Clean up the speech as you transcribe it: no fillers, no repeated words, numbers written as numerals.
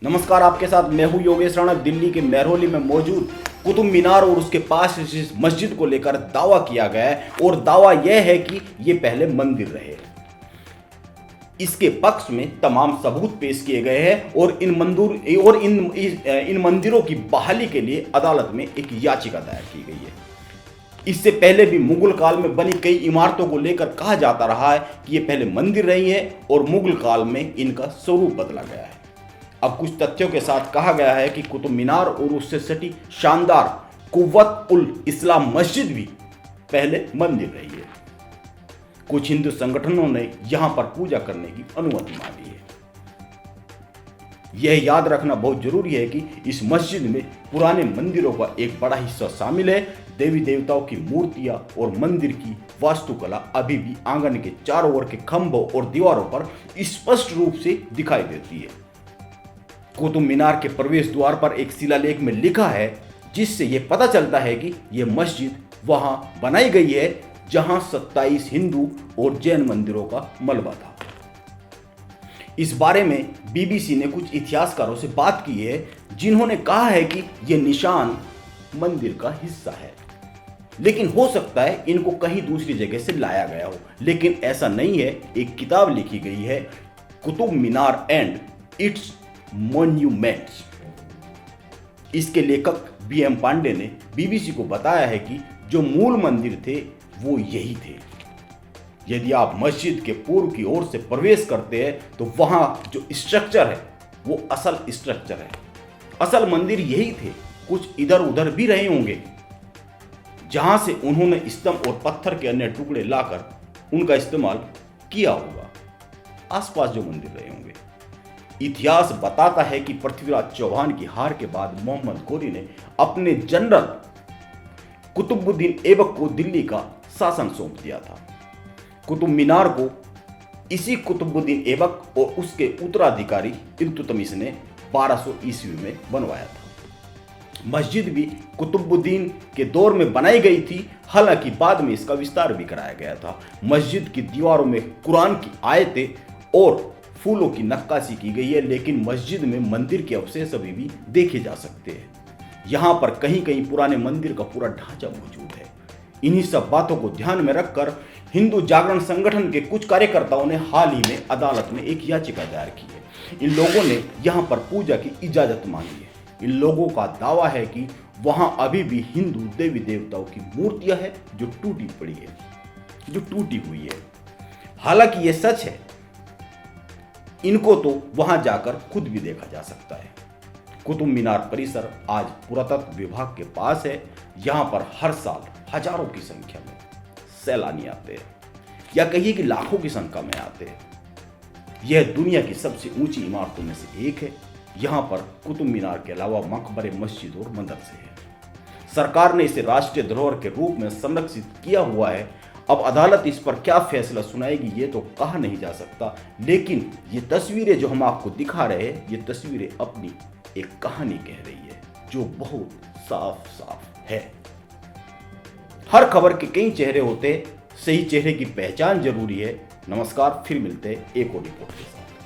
नमस्कार, आपके साथ मैं हूं योगेश राणा। दिल्ली के मेहरौली में मौजूद कुतुब मीनार और उसके पास जिस मस्जिद को लेकर दावा किया गया है और दावा यह है कि ये पहले मंदिर रहे। इसके पक्ष में तमाम सबूत पेश किए गए हैं और इन मंदिरों की बहाली के लिए अदालत में एक याचिका दायर की गई है। इससे पहले भी मुगल काल में बनी कई इमारतों को लेकर कहा जाता रहा है कि ये पहले मंदिर रही है और मुगल काल में इनका स्वरूप बदला गया है। अब कुछ तथ्यों के साथ कहा गया है कि कुतुब मीनार और उससे सटी शानदार कुव्वत उल इस्लाम मस्जिद भी पहले मंदिर रही है। कुछ हिंदू संगठनों ने यहां पर पूजा करने की अनुमति मांगी है। यह याद रखना बहुत जरूरी है कि इस मस्जिद में पुराने मंदिरों का एक बड़ा हिस्सा शामिल है। देवी देवताओं की मूर्तियां और मंदिर की वास्तुकला अभी भी आंगन के चारों ओर के खंभों और दीवारों पर स्पष्ट रूप से दिखाई देती है। कुतुब मीनार के प्रवेश द्वार पर एक शिलालेख में लिखा है, जिससे यह पता चलता है कि यह मस्जिद वहां बनाई गई है जहां 27 हिंदू और जैन मंदिरों का मलबा था। इस बारे में बीबीसी ने कुछ इतिहासकारों से बात की है, जिन्होंने कहा है कि यह निशान मंदिर का हिस्सा है, लेकिन हो सकता है इनको कहीं दूसरी जगह से लाया गया हो, लेकिन ऐसा नहीं है। एक किताब लिखी गई है, Qutub Minar and it's monuments. इसके लेखक बीएम पांडे ने बीबीसी को बताया है कि जो मूल मंदिर थे वो यही थे। यदि आप मस्जिद के पूर्व की ओर से प्रवेश करते हैं तो वहां जो स्ट्रक्चर है वो असल स्ट्रक्चर है। असल मंदिर यही थे। कुछ इधर उधर भी रहे होंगे जहां से उन्होंने स्तंभ और पत्थर के अन्य टुकड़े लाकर उनका इस्तेमाल किया होगा। आसपास जो मंदिर रहे होंगे। इतिहास बताता है कि पृथ्वीराज चौहान की हार के बाद मोहम्मद गोरी ने अपने जनरल कुतुबुद्दीन ऐबक को दिल्ली का शासन सौंप दिया था। कुतुब मीनार को इसी कुतुबुद्दीन ऐबक और उसके उत्तराधिकारी इल्तुतमिश ने 1200 ईस्वी में बनवाया था। मस्जिद भी कुतुबुद्दीन के दौर में बनाई गई थी, हालांकि बाद में इसका विस्तार भी कराया गया था। मस्जिद की दीवारों में कुरान की आयतें और फूलों की नक्काशी की गई है, लेकिन मस्जिद में मंदिर के अवशेष अभी भी देखे जा सकते हैं। यहाँ पर कहीं कहीं पुराने मंदिर का पूरा ढांचा मौजूद है। इन्हीं सब बातों को ध्यान में रखकर हिंदू जागरण संगठन के कुछ कार्यकर्ताओं ने हाल ही में अदालत में एक याचिका दायर की है। इन लोगों ने यहाँ पर पूजा की इजाजत मांगी है। इन लोगों का दावा है कि वहां अभी भी हिंदू देवी देवताओं की मूर्तियां हैं जो टूटी पड़ी है, जो टूटी हुई है। हालांकि यह सच है, इनको तो वहां जाकर खुद भी देखा जा सकता है। कुतुब मीनार परिसर आज पुरातत्व विभाग के पास है। यहां पर हर साल हजारों की संख्या में सैलानी आते हैं, या कहिए कि लाखों की संख्या में आते हैं। यह दुनिया की सबसे ऊंची इमारतों में से एक है। यहां पर कुतुब मीनार के अलावा मकबरे, मस्जिद और मदरसे हैं। सरकार ने इसे राष्ट्रीय धरोहर के रूप में संरक्षित किया हुआ है। अब अदालत इस पर क्या फैसला सुनाएगी ये तो कहा नहीं जा सकता, लेकिन ये तस्वीरें जो हम आपको दिखा रहे हैं, ये तस्वीरें अपनी एक कहानी कह रही है जो बहुत साफ साफ है। हर खबर के कई चेहरे होते, सही चेहरे की पहचान जरूरी है। नमस्कार, फिर मिलते हैं एक और रिपोर्ट के साथ।